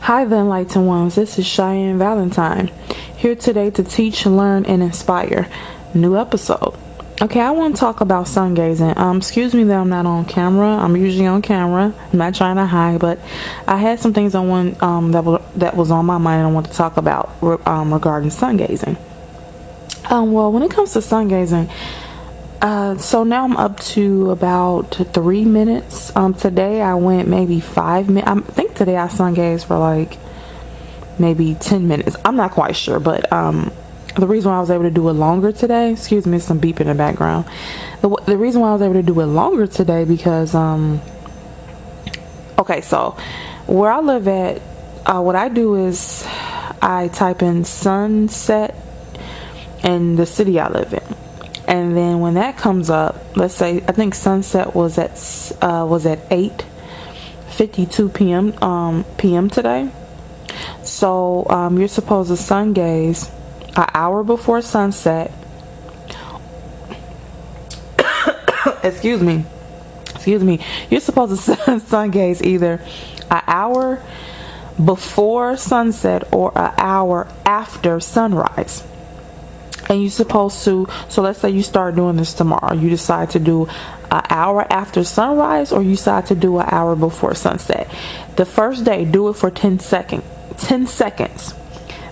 Hi there, enlightened ones. This is Cheyenne Valentine, here today to teach, learn, and inspire. New episode. Okay, I want to talk about sun gazing. Excuse me that I'm not on camera. I'm usually on camera. I'm not trying to hide, but I had some things I want that was on my mind and I want to talk about regarding sun gazing. Well, when it comes to sun gazing, so now I'm up to about 3 minutes. Today I went maybe 5 minutes. I think today I sun gazed for like maybe 10 minutes. I'm not quite sure, but the reason why I was able to do it longer today, excuse me, some beep in the background. The reason why I was able to do it longer today because okay, so where I live at, what I do is I type in sunset in the city I live in. And then when that comes up, let's say I think sunset was at 8:52 p.m. today. So you're supposed to sun gaze an hour before sunset. excuse me. You're supposed to sun gaze either an hour before sunset or an hour after sunrise. And you're supposed to, so let's say you start doing this tomorrow. You decide to do an hour after sunrise, or you decide to do an hour before sunset. The first day, do it for 10 seconds.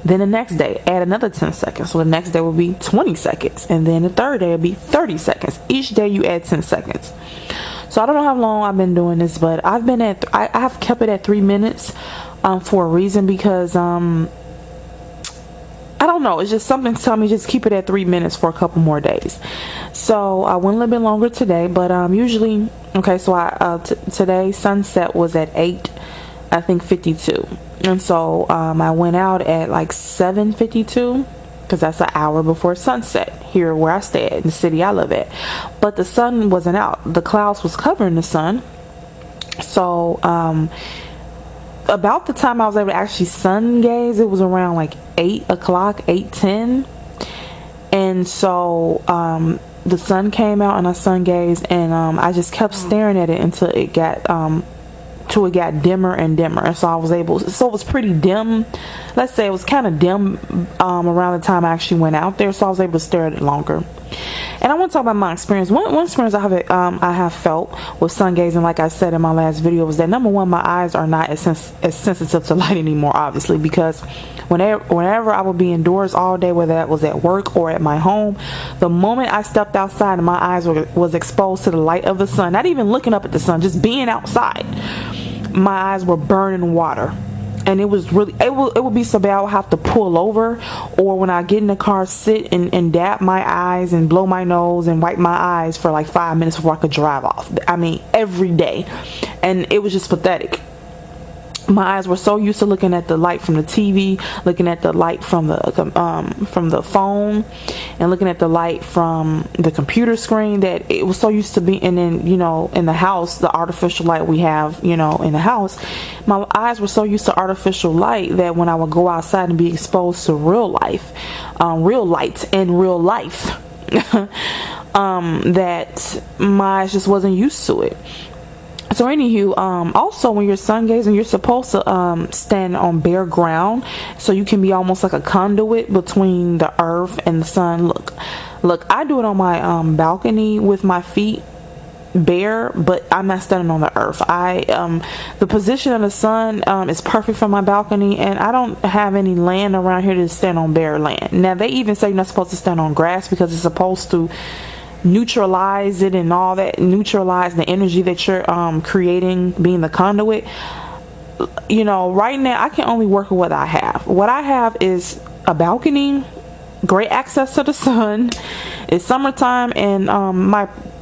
Then the next day, add another 10 seconds. So the next day will be 20 seconds. And then the third day will be 30 seconds. Each day you add 10 seconds. So I don't know how long I've been doing this, but I have kept it at 3 minutes for a reason, because I don't know, it's just something to tell me just keep it at 3 minutes for a couple more days. So I went a little bit longer today, but usually, okay, so today sunset was at 8:52, and so I went out at like 7:52, because that's an hour before sunset here where I stay at, in the city I live at. But the sun wasn't out, the clouds was covering the sun. So about the time I was able to actually sun gaze, it was around like 8 o'clock, 8:10. And so the sun came out and I sun gazed, and I just kept staring at it until it got dimmer and dimmer. And so I was able, so it was pretty dim. Let's say it was kind of dim around the time I actually went out there, so I was able to stare at it longer. And I want to talk about my experience. One experience I have felt with sun gazing, like I said in my last video, was that number one, my eyes are not as sensitive to light anymore, obviously, because whenever I would be indoors all day, whether that was at work or at my home, the moment I stepped outside and my eyes was exposed to the light of the sun, not even looking up at the sun, just being outside, my eyes were burning water. And it was really, it would be so bad I would have to pull over, or when I get in the car, sit and dab my eyes and blow my nose and wipe my eyes for like 5 minutes before I could drive off. I mean, every day. And it was just pathetic. My eyes were so used to looking at the light from the TV, looking at the light from the phone, and looking at the light from the computer screen, that it was so used to being, and then, you know, in the house, the artificial light we have, you know, in the house, my eyes were so used to artificial light that when I would go outside and be exposed to real life, real light in real life, that my eyes just wasn't used to it. So anywho, also when you're sun gazing, you're supposed to stand on bare ground, so you can be almost like a conduit between the earth and the sun. Look, I do it on my balcony with my feet bare, but I'm not standing on the earth. The position of the sun is perfect for my balcony, and I don't have any land around here to stand on bare land. Now they even say you're not supposed to stand on grass, because it's supposed to neutralize it and all that, neutralize the energy that you're creating, being the conduit. You know, right now I can only work with what I have. What I have is a balcony, great access to the sun. It's summertime, and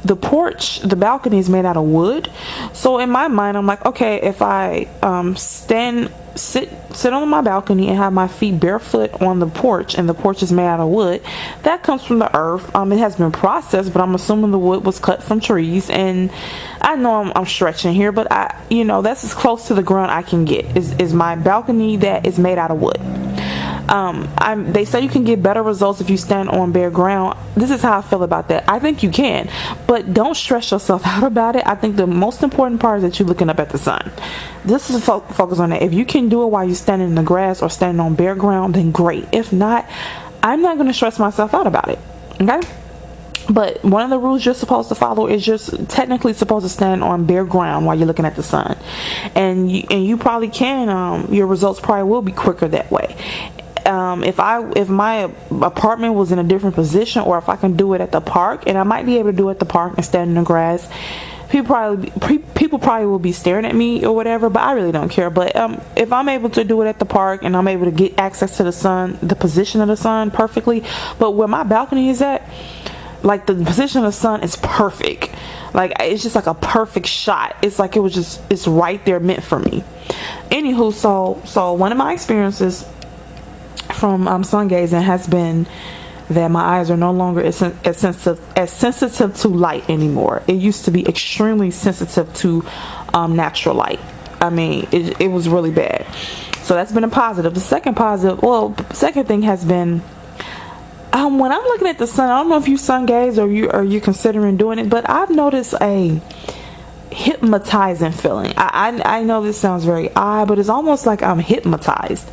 the porch, the balcony is made out of wood. So in my mind, I'm like, okay, if I sit on my balcony and have my feet barefoot on the porch, and the porch is made out of wood, that comes from the earth. It has been processed, but I'm assuming the wood was cut from trees. And I know I'm stretching here, but that's as close to the ground I can get, is my balcony that is made out of wood. They say you can get better results if you stand on bare ground. This is how I feel about that. I think you can, but don't stress yourself out about it. I think the most important part is that you're looking up at the sun. This is focus on that. If you can do it while you're standing in the grass or standing on bare ground, then great. If not, I'm not going to stress myself out about it. Okay? But one of the rules you're supposed to follow is just technically supposed to stand on bare ground while you're looking at the sun, and you probably can. Your results probably will be quicker that way. If my apartment was in a different position, or if I can do it at the park, and I might be able to do it at the park and stand in the grass, people probably will be staring at me or whatever, but I really don't care. But if I'm able to do it at the park and I'm able to get access to the sun, the position of the sun perfectly, but where my balcony is at, like, the position of the sun is perfect. Like, it's just like a perfect shot. It's like it's right there, meant for me. Anywho, so one of my experiences from sun gazing has been that my eyes are no longer as sensitive to light anymore. It used to be extremely sensitive to natural light. I mean, it was really bad. So that's been a positive. The second thing has been, when I'm looking at the sun, I don't know if you sun gaze or you considering doing it, but I've noticed a hypnotizing feeling. I know this sounds very odd, but it's almost like I'm hypnotized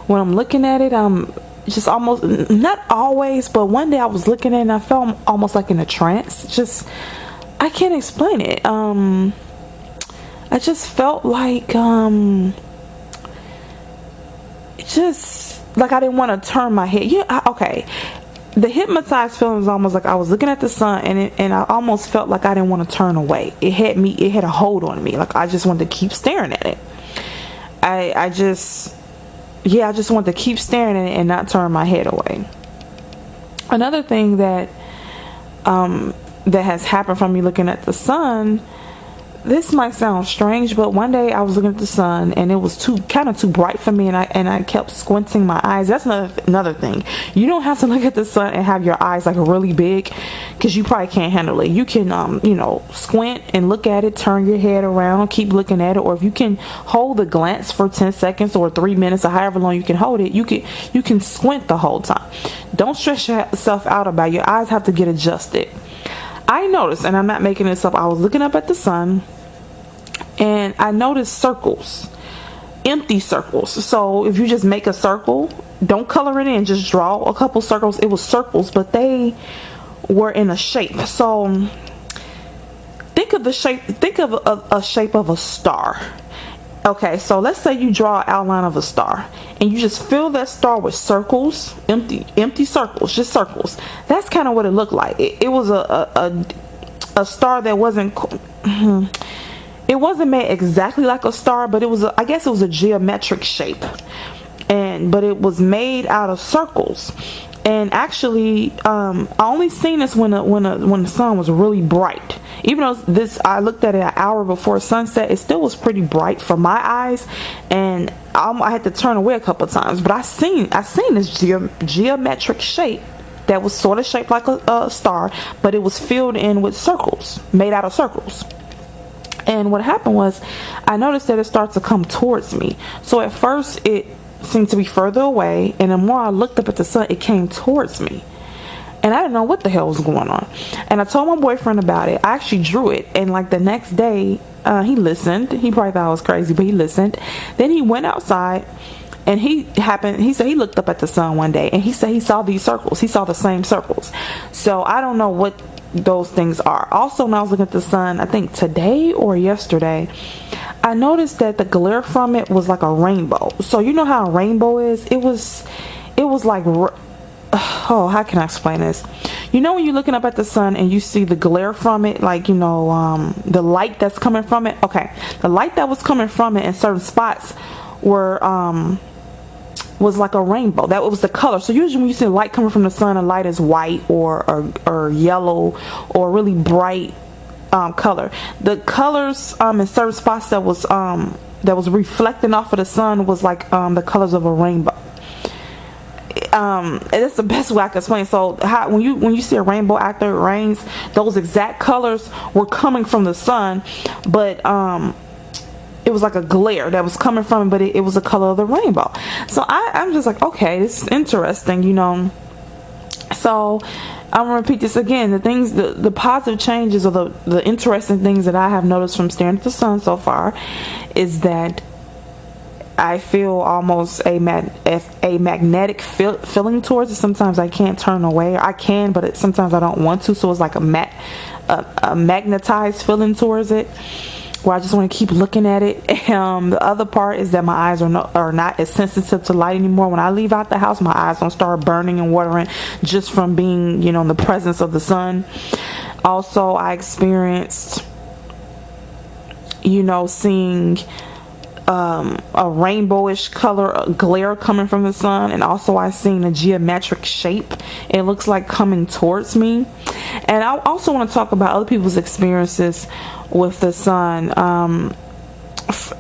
when I'm looking at it. I'm just almost, not always, but one day I was looking at it and I felt almost like in a trance. Just, I can't explain it. I just felt like just like I didn't want to turn my head. Okay. The hypnotized feeling was almost like I was looking at the sun, and I almost felt like I didn't want to turn away. It had a hold on me. Like, I just wanted to keep staring at it. I just wanted to keep staring at it and not turn my head away. Another thing that has happened from me looking at the sun, this might sound strange, but one day I was looking at the sun and it was kind of too bright for me, and I kept squinting my eyes. That's another thing. You don't have to look at the sun and have your eyes like really big, because you probably can't handle it. You can squint and look at it, turn your head around, keep looking at it, or if you can hold the glance for 10 seconds or 3 minutes or however long you can hold it, you can squint the whole time. Don't stress yourself out about it. Your eyes have to get adjusted. I noticed, and I'm not making this up, I was looking up at the sun and I noticed circles, empty circles. So if you just make a circle, don't color it in, just draw a couple circles. It was circles, but they were in a shape. So think of a shape of a star. Okay, so let's say you draw an outline of a star and you just fill that star with circles, empty circles, just circles. That's kind of what it looked like. It was a star that wasn't it wasn't made exactly like a star, but I guess it was a geometric shape, but it was made out of circles. And actually, I only seen this when the sun was really bright. Even though I looked at it an hour before sunset, it still was pretty bright for my eyes, and I had to turn away a couple of times. But I seen this geometric shape that was sort of shaped like a star, but it was filled in with circles, made out of circles. And what happened was, I noticed that it started to come towards me. So at first it seemed to be further away, and the more I looked up at the sun, it came towards me, and I didn't know what the hell was going on. And I told my boyfriend about it. I actually drew it, and like the next day, he listened. He probably thought I was crazy, but he listened. Then he went outside, and he said he looked up at the sun one day, and he said he saw these circles. He saw the same circles. So I don't know what those things are. Also, when I was looking at the sun, I think today or yesterday, I noticed that the glare from it was like a rainbow. So you know how a rainbow is? It was like, how can I explain this? You know when you're looking up at the sun and you see the glare from it, like, the light that's coming from it? Okay, the light that was coming from it in certain spots was like a rainbow. That was the color. So usually when you see light coming from the sun, the light is white or yellow or really bright color. The colors in certain spots that was reflecting off of the sun was like the colors of a rainbow. And that's the best way I can explain. So when you see a rainbow after it rains, those exact colors were coming from the sun, but it was like a glare that was coming from it, but it was the color of the rainbow. So I'm just like, okay, this is interesting, you know. So I'm gonna repeat this again. The things, the positive changes, or the interesting things that I have noticed from staring at the sun so far is that I feel almost a magnetic feeling towards it. Sometimes I can't turn away. I can, but sometimes I don't want to. So it's like a magnetized feeling towards it, where I just want to keep looking at it. The other part is that my eyes are not as sensitive to light anymore. When I leave out the house, my eyes don't start burning and watering just from being, you know, in the presence of the sun. Also, I experienced, you know, seeing a rainbowish color, a glare coming from the sun, and also I seen a geometric shape. It looks like coming towards me. And I also want to talk about other people's experiences with the sun.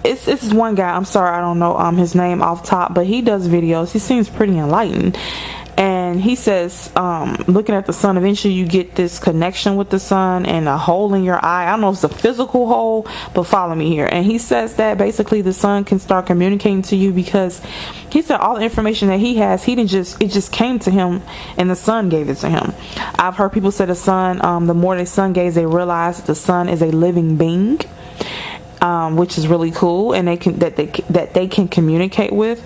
It's one guy, I'm sorry, I don't know his name off top, but he does videos. He seems pretty enlightened, and he says looking at the sun, eventually you get this connection with the sun and a hole in your eye. I don't know if it's a physical hole, but follow me here. And he says that basically the sun can start communicating to you, because he said all the information that he has, it just came to him, and the sun gave it to him. I've heard people say the sun, the more they sun gaze, they realize that the sun is a living being, which is really cool, and they can communicate with.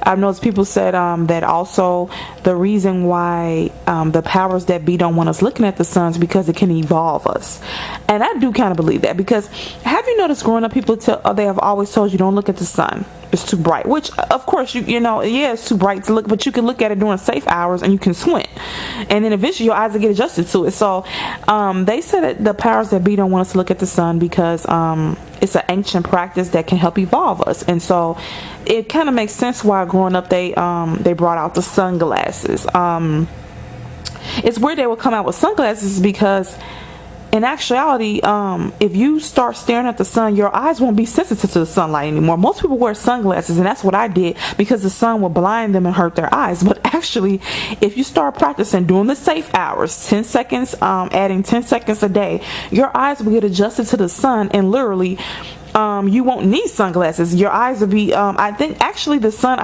I've noticed people said that also the reason why the powers that be don't want us looking at the sun is because it can evolve us. And I do kind of believe that, because have you noticed growing up, people they have always told you don't look at the sun, it's too bright, which of course you know, yeah, it's too bright to look, but you can look at it during safe hours and you can squint, and then eventually your eyes will get adjusted to it. So they said that the powers that be don't want us to look at the sun because it's an ancient practice that can help evolve us. And so it kind of makes sense why growing up they brought out the sunglasses. It's weird they would come out with sunglasses, because in actuality, if you start staring at the sun, your eyes won't be sensitive to the sunlight anymore. Most people wear sunglasses, and that's what I did, because the sun will blind them and hurt their eyes. But actually, if you start practicing doing the safe hours, 10 seconds, adding 10 seconds a day, your eyes will get adjusted to the sun, and literally you won't need sunglasses. Your eyes will be I think actually the sun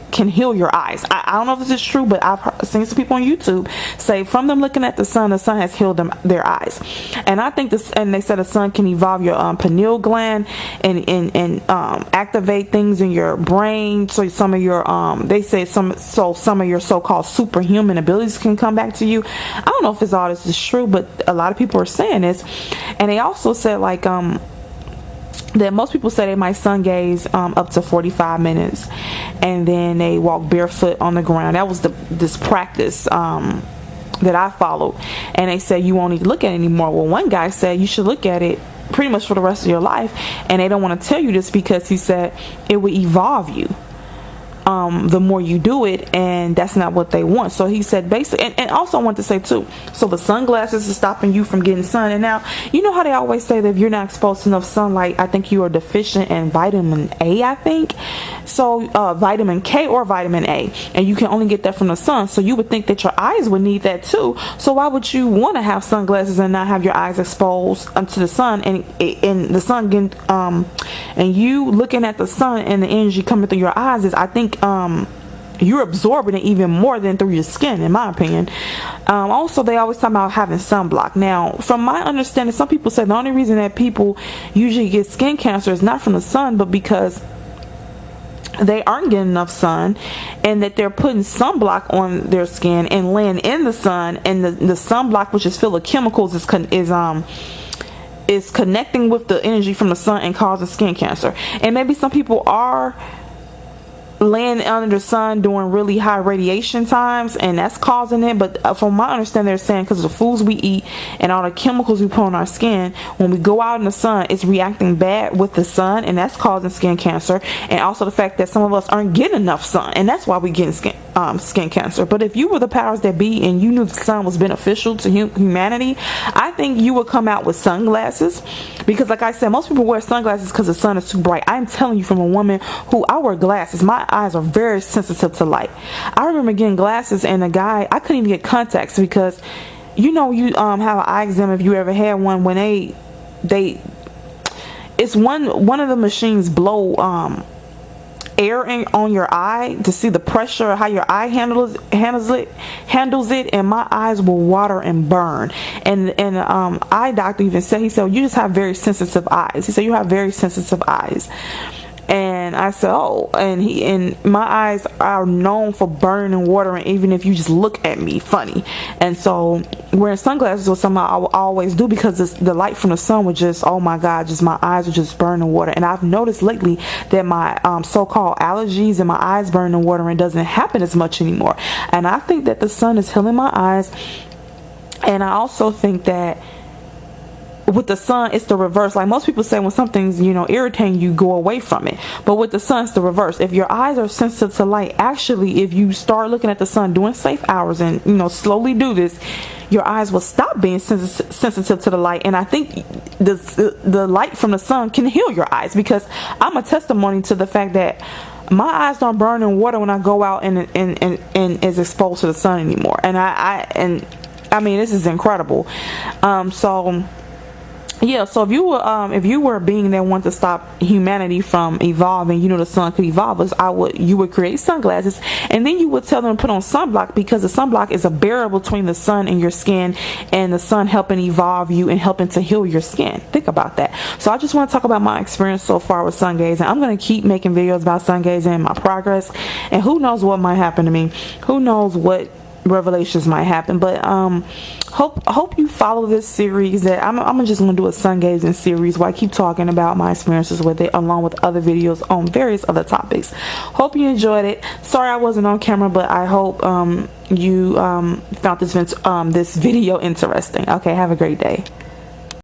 can heal your eyes. I don't know if this is true, but I've seen some people on YouTube say from them looking at the sun has healed their eyes. And I think this, and they said the sun can evolve your pineal gland and activate things in your brain, so some of your they say some of your so-called superhuman abilities can come back to you. I don't know if all this is true, but a lot of people are saying this. And they also said like that most people say they might sun gaze up to 45 minutes, and then they walk barefoot on the ground. That was this practice that I followed, and they said you won't need to look at it anymore. Well, one guy said you should look at it pretty much for the rest of your life, and they don't want to tell you this because he said it will evolve you the more you do it, and that's not what they want. So he said basically, and also I want to say too, so the sunglasses is stopping you from getting sun. And now you know how they always say that if you're not exposed to enough sunlight, I think you are deficient in vitamin A, I think so, vitamin K or vitamin A, and you can only get that from the sun. So you would think that your eyes would need that too. So why would you want to have sunglasses and not have your eyes exposed to the sun, and the sun getting and you looking at the sun and the energy coming through your eyes is, I think, you're absorbing it even more than through your skin, in my opinion. Also, they always talk about having sunblock. Now, from my understanding, some people say the only reason that people usually get skin cancer is not from the sun, but because they aren't getting enough sun, and that they're putting sunblock on their skin and laying in the sun, and the sunblock, which is filled with chemicals, is connecting with the energy from the sun and causing skin cancer. And maybe some people are laying under the sun during really high radiation times, and that's causing it. But from my understanding, they're saying because of the foods we eat and all the chemicals we put on our skin, when we go out in the sun, it's reacting bad with the sun, and that's causing skin cancer. And also the fact that some of us aren't getting enough sun, and that's why we're getting skin cancer. But if you were the powers that be and you knew the sun was beneficial to humanity, I think you would come out with sunglasses, because like I said, most people wear sunglasses because the sun is too bright. I'm telling you, from a woman who, I wear glasses, my eyes are very sensitive to light. I remember getting glasses, and a guy, I couldn't even get contacts, because you know, you have an eye exam, if you ever had one, when they it's one of the machines blow air on your eye to see the pressure, how your eye handles it, and my eyes will water and burn. And eye doctor even said, he said, you just have very sensitive eyes. He said, you have very sensitive eyes. And I said, oh, and my eyes are known for burning and watering even if you just look at me funny. And so wearing sunglasses was something I would always do, because the light from the sun would just, oh my God, just my eyes would just burn and water. And I've noticed lately that my so-called allergies and my eyes burning and watering doesn't happen as much anymore. And I think that the sun is healing my eyes. And I also think that with the sun, it's the reverse. Like most people say, when something's, irritating you, go away from it. But with the sun, it's the reverse. If your eyes are sensitive to light, actually, if you start looking at the sun during safe hours and, slowly do this, your eyes will stop being sensitive to the light. And I think the light from the sun can heal your eyes, because I'm a testimony to the fact that my eyes don't burn in water when I go out and is exposed to the sun anymore. And I mean, this is incredible. Yeah, so if you were a being that wanted to stop humanity from evolving, the sun could evolve us, you would create sunglasses, and then you would tell them to put on sunblock, because the sunblock is a barrier between the sun and your skin, and the sun helping evolve you and helping to heal your skin. Think about that. So I just want to talk about my experience so far with sun gazing. I'm going to keep making videos about sun gazing and my progress, and who knows what might happen to me. Who knows what revelations might happen. But hope you follow this series. That I'm just gonna do a sun gazing series where I keep talking about my experiences with it, along with other videos on various other topics. Hope you enjoyed it. Sorry I wasn't on camera, but I hope you found this video interesting. Okay, have a great day.